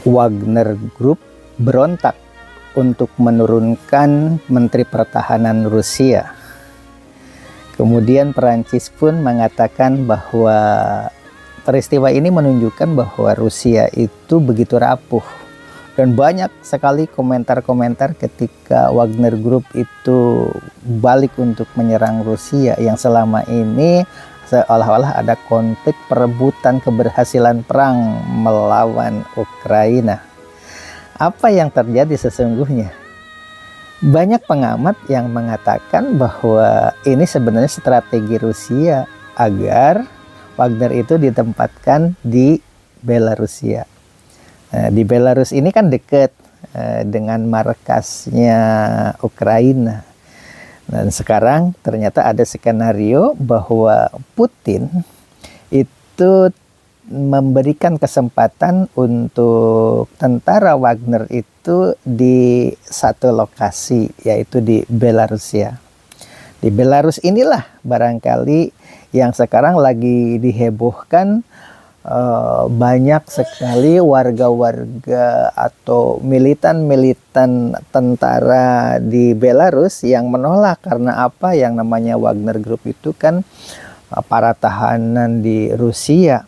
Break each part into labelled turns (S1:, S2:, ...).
S1: Wagner Group berontak untuk menurunkan Menteri Pertahanan Rusia. Kemudian Perancis pun mengatakan bahwa peristiwa ini menunjukkan bahwa Rusia itu begitu rapuh. Dan banyak sekali komentar-komentar ketika Wagner Group itu balik untuk menyerang Rusia, yang selama ini seolah-olah ada konflik perebutan keberhasilan perang melawan Ukraina. Apa yang terjadi sesungguhnya? Banyak pengamat yang mengatakan bahwa ini sebenarnya strategi Rusia agar Wagner itu ditempatkan di Belarusia. Di Belarus ini kan dekat dengan markasnya Ukraina. Dan sekarang ternyata ada skenario bahwa Putin itu memberikan kesempatan untuk tentara Wagner itu di satu lokasi, yaitu di Belarusia. Di Belarus inilah barangkali yang sekarang lagi dihebohkan. Banyak sekali warga-warga atau militan-militan tentara di Belarus yang menolak. Karena apa? Yang namanya Wagner Group itu kan para tahanan di Rusia,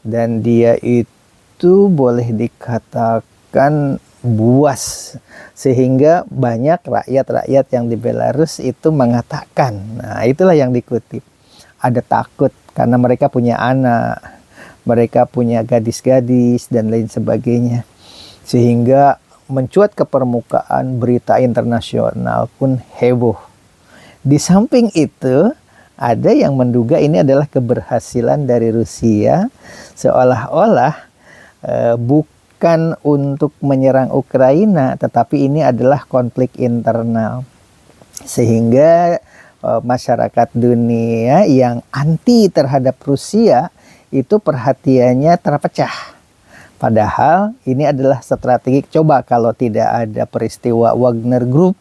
S1: dan dia itu boleh dikatakan buas, sehingga banyak rakyat-rakyat yang di Belarus itu mengatakan, nah itulah yang dikutip, ada takut karena mereka punya anak, mereka punya gadis-gadis dan lain sebagainya, sehingga mencuat ke permukaan, berita internasional pun heboh. Di samping itu, ada yang menduga ini adalah keberhasilan dari Rusia, seolah-olah bukan untuk menyerang Ukraina, tetapi ini adalah konflik internal. Sehingga masyarakat dunia yang anti terhadap Rusia itu perhatiannya terpecah. Padahal ini adalah strategi. Coba kalau tidak ada peristiwa Wagner Group,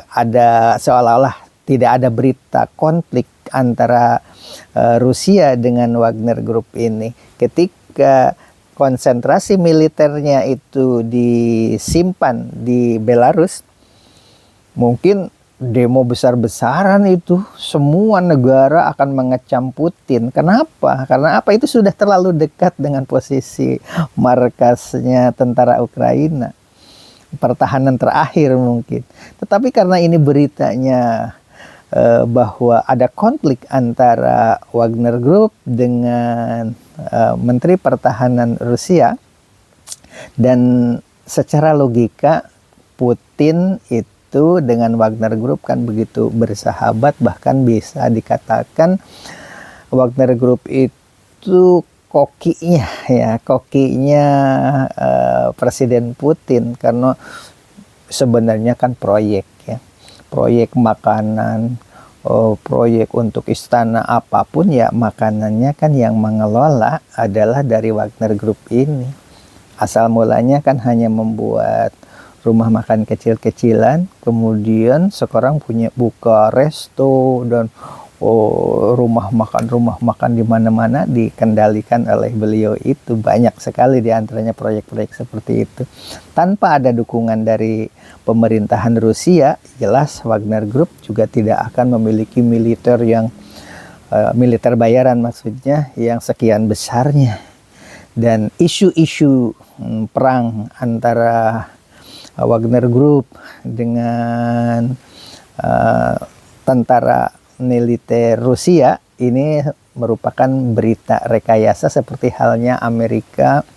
S1: ada seolah-olah tidak ada berita konflik antara Rusia dengan Wagner Group ini. Ketika konsentrasi militernya itu disimpan di Belarus, mungkin demo besar-besaran itu semua negara akan mengecam Putin. Kenapa? Karena apa? Itu sudah terlalu dekat dengan posisi markasnya tentara Ukraina. Pertahanan terakhir mungkin. Tetapi karena ini beritanya bahwa ada konflik antara Wagner Group dengan Menteri Pertahanan Rusia, dan secara logika Putin itu dengan Wagner Group kan begitu bersahabat, bahkan bisa dikatakan Wagner Group itu kokinya Presiden Putin, karena sebenarnya kan proyek makanan, proyek untuk istana apapun ya, makanannya kan yang mengelola adalah dari Wagner Group ini. Asal mulanya kan hanya membuat rumah makan kecil-kecilan, kemudian sekarang buka resto dan rumah makan di mana-mana dikendalikan oleh beliau. Itu banyak sekali diantaranya proyek-proyek seperti itu. Tanpa ada dukungan dari pemerintahan Rusia, jelas Wagner Group juga tidak akan memiliki militer yang militer bayaran, maksudnya yang sekian besarnya. Dan isu-isu perang antara Wagner Group dengan tentara militer Rusia ini merupakan berita rekayasa, seperti halnya Amerika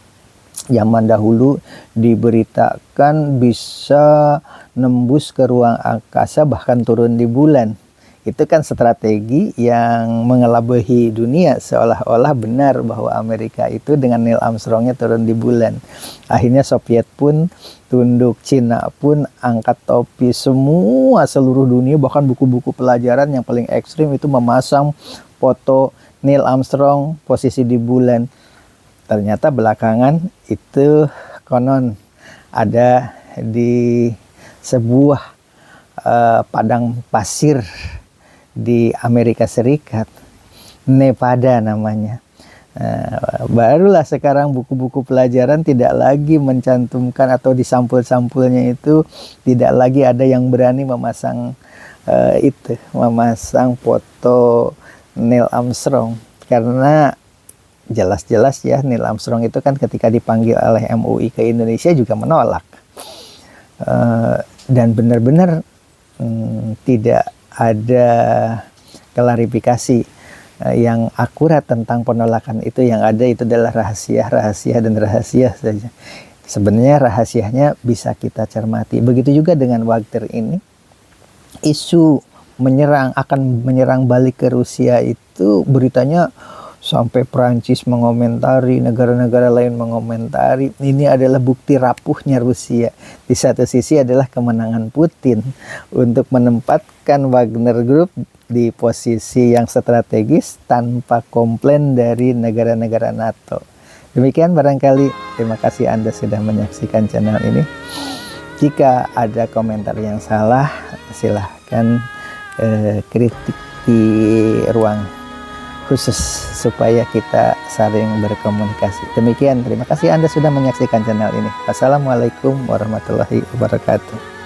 S1: zaman dahulu diberitakan bisa nembus ke ruang angkasa, bahkan turun di bulan. Itu kan strategi yang mengelabuhi dunia, seolah-olah benar bahwa Amerika itu dengan Neil Armstrongnya turun di bulan. Akhirnya Soviet pun tunduk, Cina pun angkat topi, semua seluruh dunia, bahkan buku-buku pelajaran yang paling ekstrim itu memasang foto Neil Armstrong posisi di bulan. Ternyata belakangan itu konon ada di sebuah padang pasir di Amerika Serikat, Nevada namanya. Nah, barulah sekarang buku-buku pelajaran tidak lagi mencantumkan atau di sampul-sampulnya itu tidak lagi ada yang berani memasang memasang foto Neil Armstrong, karena jelas-jelas ya Neil Armstrong itu kan ketika dipanggil oleh MUI ke Indonesia juga menolak. Dan benar-benar tidak ada klarifikasi yang akurat tentang penolakan itu. Yang ada itu adalah rahasia dan rahasia saja. Sebenarnya rahasianya bisa kita cermati. Begitu juga dengan Wagner ini. Isu akan menyerang balik ke Rusia itu beritanya sampai Prancis mengomentari, negara-negara lain mengomentari. Ini adalah bukti rapuhnya Rusia. Di satu sisi adalah kemenangan Putin untuk menempatkan Wagner Group di posisi yang strategis tanpa komplain dari negara-negara NATO. Demikian barangkali. Terima kasih Anda sudah menyaksikan channel ini. Jika ada komentar yang salah, silahkan kritik di ruang khusus supaya kita saling berkomunikasi. Demikian, terima kasih Anda sudah menyaksikan channel ini. Wassalamualaikum warahmatullahi wabarakatuh.